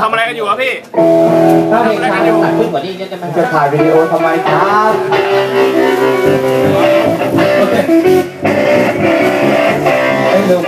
ทำอะไรกันอยู่ครับพี่ถ้าเพลงช้าจะตัดขึ้นกว่านี้จะไม่จะถ่ายวิดีโอทำไมครับโอเคไม่ลืม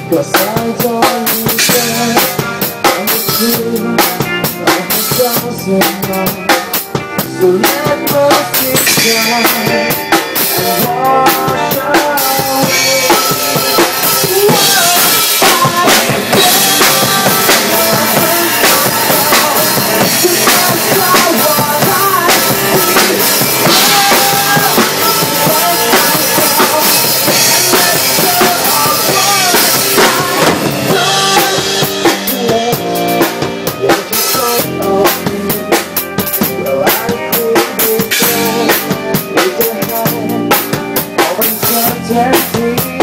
Cause I don't need that on the truth of a thousand miles. So let mercy shine and wash away. Just